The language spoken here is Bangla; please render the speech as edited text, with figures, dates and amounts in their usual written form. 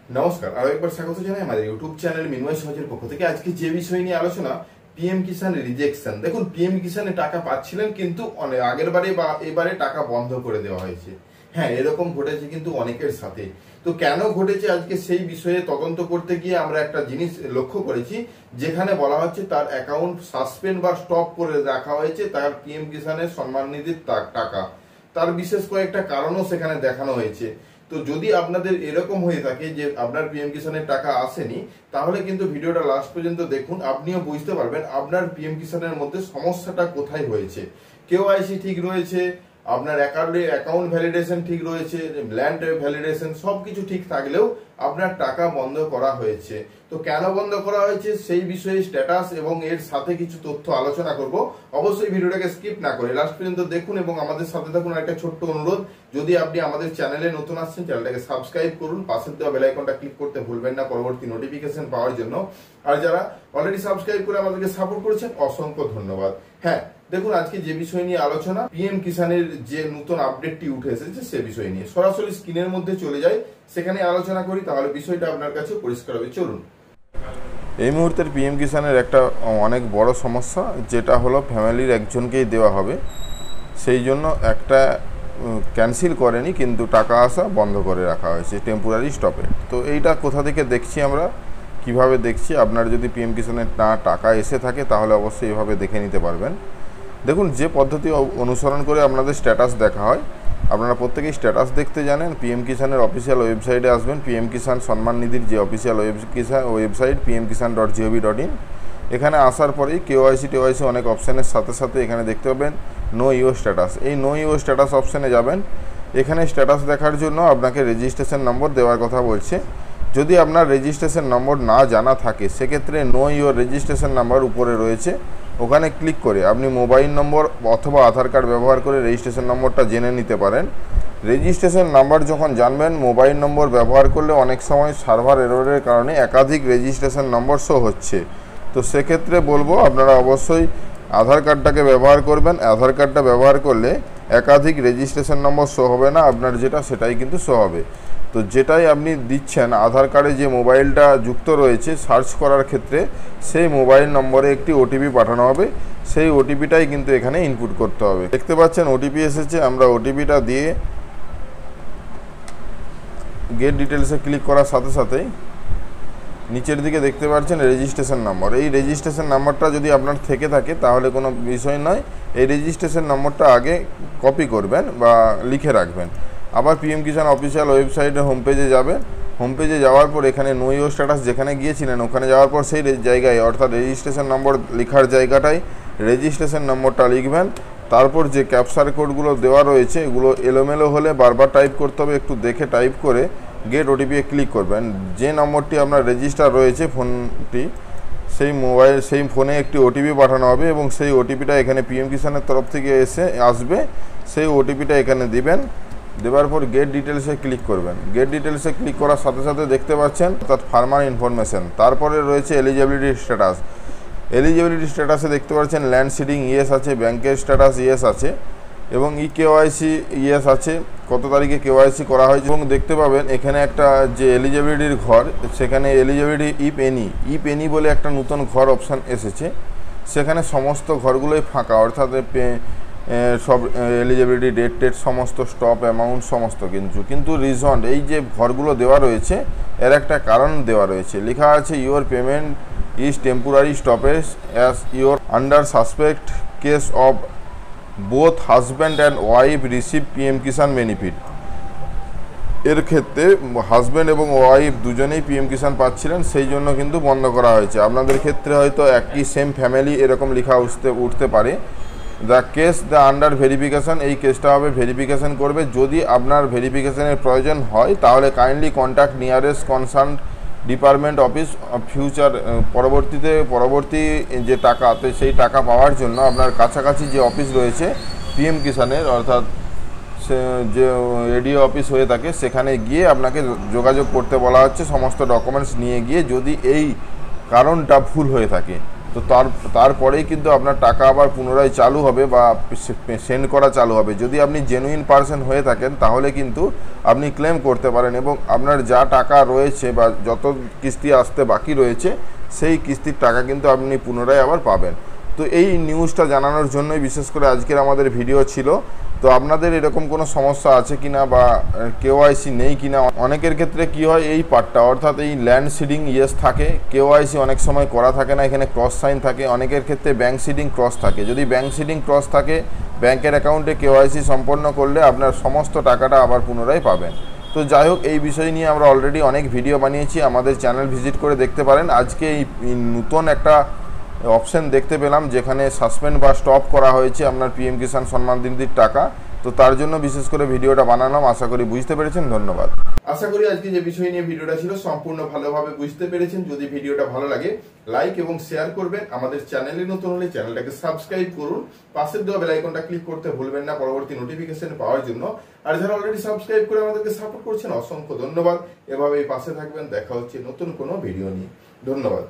নমস্কার, আরো একবার স্বাগত জানাই আমাদের ইউটিউব চ্যানেল মিনময় সহজের পক্ষ থেকে। আজকে যে বিষয় নিয়ে আলোচনা, পিএম কিষান রিজেকশন। দেখুন, পিএম কিষানে টাকা পাচ্ছিলেন, কিন্তু আগের বারে বা এবারে টাকা বন্ধ করে দেওয়া হয়েছে। হ্যাঁ, এরকম ঘটেছে কিন্তু অনেকের সাথে। তো কেন ঘটেছে, আজকে সেই বিষয়ে তদন্ত করতে গিয়ে আমরা একটা জিনিস লক্ষ্য করেছি, যেখানে বলা হচ্ছে তার অ্যাকাউন্ট সাসপেন্ড বা স্টপ করে রাখা হয়েছে, তার পিএম কিষানের সম্মান নিধির টাকা। তার বিশেষ কয়েকটা কারণও সেখানে দেখানো হয়েছে। তো যদি আপনাদের এরকম হয়ে থাকে যে আপনার পিএম কিষানের টাকা আসেনি, তাহলে কিন্তু ভিডিওটা লাস্ট পর্যন্ত দেখুন। আপনিও বুঝতে পারবেন আপনার পিএম কিষানের মধ্যে সমস্যাটা কোথায় হয়েছে। কেওআইসি ঠিক রয়েছে, আপনার অ্যাকাউন্ট ভ্যালিডেশন ঠিক রয়েছে, ল্যান্ড ভ্যালিডেশন সবকিছু ঠিক থাকলেও আপনার টাকা বন্ধ করা হয়েছে। তো কেন বন্ধ করা হয়েছে সেই বিষয়ে স্ট্যাটাস এবং এর সাথে কিছু তথ্য আলোচনা করব। অবশ্যই ভিডিওটাকে স্কিপ না করে লাস্ট পর্যন্ত দেখুন এবং আমাদের সাথে থাকুন। একটা ছোট্ট অনুরোধ, যদি আপনি আমাদের চ্যানেলে নতুন আসছেন, চ্যানেলটাকে সাবস্ক্রাইব করুন, পাশের দেওয়া বেল আইকনটা ক্লিক করতে ভুলবেন না পরবর্তী নোটিফিকেশন পাওয়ার জন্য। আর যারা অলরেডি সাবস্ক্রাইব করে আমাদেরকে সাপোর্ট করেছেন, অসংখ্য ধন্যবাদ। হ্যাঁ, দেখুন, আজকে যে বিষয় নিয়ে আলোচনা, পিএম কিষানের যে নতুন আপডেটটি উঠে এসেছে সে বিষয় নিয়ে সরাসরি স্ক্রিনের মধ্যে চলে যাই, সেখানে আলোচনা করি, তাহলে বিষয়টা আপনার কাছে পরিষ্কার হবে। চলুন। এই মুহূর্তের পিএম কিষানের একটা অনেক বড় সমস্যা, যেটা হলো ফ্যামিলির একজনকেই দেওয়া হবে, সেই জন্য একটা ক্যান্সেল করেনি, কিন্তু টাকা আসা বন্ধ করে রাখা হয়েছে, টেম্পোরারি স্টপে। তো এইটা কোথা থেকে দেখছি আমরা, কিভাবে দেখছি? আপনার যদি পিএম কিষানের টাকা এসে থাকে তাহলে অবশ্যই এভাবে দেখে নিতে পারবেন। দেখুন, যে পদ্ধতি অনুসরণ করে আপনাদের স্ট্যাটাস দেখা হয়, আপনারা প্রত্যেকেই স্ট্যাটাস দেখতে জানেন। পিএম কিষানের অফিসিয়াল ওয়েবসাইটে আসবেন, পিএম কিষান সম্মান নিধির যে অফিসিয়াল ওয়েবসাইট pmkisan.gov.in, এখানে আসার পরেই কেওআইসি অনেক অপশানের সাথে সাথে এখানে দেখতে পাবেন নো ইউ স্ট্যাটাস। এই নো ইউ স্ট্যাটাস অপশানে যাবেন। এখানে স্ট্যাটাস দেখার জন্য আপনাকে রেজিস্ট্রেশন নম্বর দেওয়ার কথা বলছে। যদি আপনার রেজিস্ট্রেশন নম্বর না জানা থাকে, সেক্ষেত্রে নো ইউর রেজিস্ট্রেশন নাম্বার উপরে রয়েছে, ওখানে ক্লিক করে আপনি মোবাইল নম্বর অথবা আধার কার্ড ব্যবহার করে রেজিস্ট্রেশন নম্বরটা জেনে নিতে পারেন। রেজিস্ট্রেশন নাম্বার যখন জানবেন, মোবাইল নম্বর ব্যবহার করলে অনেক সময় সার্ভার এররের কারণে একাধিক রেজিস্ট্রেশন নম্বর শো হচ্ছে। তো সেক্ষেত্রে বলবো আপনারা অবশ্যই আধার কার্ডটাকে ব্যবহার করবেন। আধার কার্ডটা ব্যবহার করলে একাধিক রেজিস্ট্রেশন নম্বর শো হবে না, আপনার যেটা সেটাই কিন্তু শো হবে। তো যেটাই আপনি দিচ্ছেন, আধার কার্ডে যে মোবাইলটা যুক্ত রয়েছে, সার্চ করার ক্ষেত্রে সেই মোবাইল নম্বরে একটি ওটিপি পাঠানো হবে, সেই ওটিপিটাই কিন্তু এখানে ইনপুট করতে হবে। দেখতে পাচ্ছেন ওটিপি এসেছে, আমরা ওটিপিটা দিয়ে গেট ডিটেলসে ক্লিক করার সাথে সাথেই নিচের দিকে দেখতে পাচ্ছেন রেজিস্ট্রেশন নাম্বার। এই রেজিস্ট্রেশন নাম্বারটা যদি আপনার থেকে থাকে তাহলে কোনো বিষয় নয়, এই রেজিস্ট্রেশন নম্বরটা আগে কপি করবেন বা লিখে রাখবেন। আবার পিএম কিষান অফিসিয়াল ওয়েবসাইটে হোম পেজে যাবেন। হোম পেজে যাওয়ার পর এখানে নো ইউ স্ট্যাটাস যেখানে গিয়েছিলেন, ওখানে যাওয়ার পর সেই জায়গায়, অর্থাৎ রেজিস্ট্রেশন নম্বর লেখার জায়গাটায় রেজিস্ট্রেশন নম্বরটা লিখবেন। তারপর যে ক্যাপচার কোডগুলো দেওয়া রয়েছে, এগুলো এলোমেলো হলে বারবার টাইপ করতে হবে, একটু দেখে টাইপ করে গেট ওটিপি ক্লিক করবেন। যে নম্বরটি আপনার রেজিস্টার রয়েছে ফোনটি, সেই ফোনে একটি ওটিপি পাঠানো হবে এবং সেই ওটিপিটা এখানে পিএম কিষানের তরফ থেকে আসবে। সেই ওটিপিটা এখানে দিবেন। দেওয়ার পর গেট ডিটেলসে ক্লিক করবেন। গেট ডিটেলসে ক্লিক করার সাথে সাথে দেখতে পাচ্ছেন অর্থাৎ ফার্মার ইনফরমেশন, তারপরে রয়েছে এলিজিবিলিটি স্ট্যাটাস। এলিজিবিলিটি স্ট্যাটাসে দেখতে পাচ্ছেন ল্যান্ড সিডিং ইয়েস আছে, ব্যাংকের স্ট্যাটাস ইয়েস আছে এবং কেওআইসি ইয়েস আছে, কত তারিখে কেওআইসি করা হয়েছে। এবং দেখতে পাবেন এখানে একটা যে এলিজিবিলিটির ঘর, সেখানে এলিজিবিলিটি ইফ এনি বলে একটা নতুন ঘর অপশান এসেছে। সেখানে সমস্ত ঘরগুলোই ফাঁকা, অর্থাৎ সব এলিজিবিলিটি ডেট সমস্ত স্টপ অ্যামাউন্ট সমস্ত কিন্তু রিজন, এই যে ঘরগুলো দেওয়া রয়েছে এর একটা কারণ দেওয়া রয়েছে। লেখা আছে your payment is temporary stoppage as your under suspect case of both husband and wife receive PM Kisan benefit. এর ক্ষেত্রে হাজব্যান্ড এবং ওয়াইফ দুজনেই পিএম কিষান পাচ্ছিলেন, সেই জন্য কিন্তু বন্ধ করা হয়েছে। আপনাদের ক্ষেত্রে হয়তো একই সেম ফ্যামিলি এরকম লেখা উঠতে পারে। The case the under verification, এই কেসটা হবে ভেরিফিকেশান করবে। যদি আপনার ভেরিফিকেশানের প্রয়োজন হয় তাহলে kindly contact nearest concern department office future. পরবর্তী যে টাকা, সেই টাকা পাওয়ার জন্য আপনার কাছাকাছি যে অফিস রয়েছে পিএম কিষানের, অর্থাৎ যে এডিও অফিস হয়ে থাকে, সেখানে গিয়ে আপনাকে যোগাযোগ করতে বলা হচ্ছে সমস্ত ডকুমেন্টস নিয়ে গিয়ে, যদি এই কারণটা ভুল হয়ে থাকে। তো তারপরেই কিন্তু আপনার টাকা আবার পুনরায় চালু হবে বা সেন্ড করা চালু হবে। যদি আপনি জেনুইন পার্সন হয়ে থাকেন তাহলে কিন্তু আপনি ক্লেম করতে পারেন এবং আপনার যা টাকা রয়েছে বা যত কিস্তি আসতে বাকি রয়েছে সেই কিস্তির টাকা কিন্তু আপনি পুনরায় আবার পাবেন। তো এই নিউজটা জানানোর জন্যই বিশেষ করে আজকের আমাদের ভিডিও ছিল। তো আপনাদের এরকম কোনো সমস্যা আছে কিনা বা কেওআইসি নেই কিনা, অনেকের ক্ষেত্রে কি হয় এই পার্টটা অর্থাৎ এই ল্যান্ড সিডিং ইয়েস থাকে, কেওআইসি অনেক সময় করা থাকে না, এখানে ক্রস সাইন থাকে, অনেকের ক্ষেত্রে ব্যাংক সিডিং ক্রস থাকে। যদি ব্যাংক সিডিং ক্রস থাকে ব্যাংকের অ্যাকাউন্টে কেওআইসি সম্পন্ন করলে আপনার সমস্ত টাকাটা আবার পুনরায় পাবেন। তো যাই হোক, এই বিষয় নিয়ে আমরা অলরেডি অনেক ভিডিও বানিয়েছি, আমাদের চ্যানেল ভিজিট করে দেখতে পারেন। আজকে এই নতুন একটা অপশন দেখতে পেলাম যেখানে সাসপেন্ড বা স্টপ করা হয়েছে আপনার পিএম কিষাণ সম্মান নিধির টাকা। তো তার জন্য বিশেষ করে ভিডিওটা বানালাম, আশা করি বুঝতে পেরেছেন। ধন্যবাদ। আশা করি আজকে যে বিষয় নিয়ে ভিডিওটা ছিল সম্পূর্ণ ভালোভাবে বুঝতে পেরেছেন। যদি ভিডিওটা ভালো লাগে লাইক এবং শেয়ার করবেন। আমাদের চ্যানেলে নতুন হলে চ্যানেলটাকে সাবস্ক্রাইব করুন, পাশের দেওয়া বেল আইকনটা ক্লিক করতে ভুলবেন না পরবর্তী নোটিফিকেশন পাওয়ার জন্য। আর যারা অলরেডি সাবস্ক্রাইব করে আমাদেরকে সাপোর্ট করছেন অসংখ্য ধন্যবাদ। এভাবেই পাশে থাকবেন। দেখা হচ্ছে নতুন কোনো ভিডিও নিয়ে। ধন্যবাদ।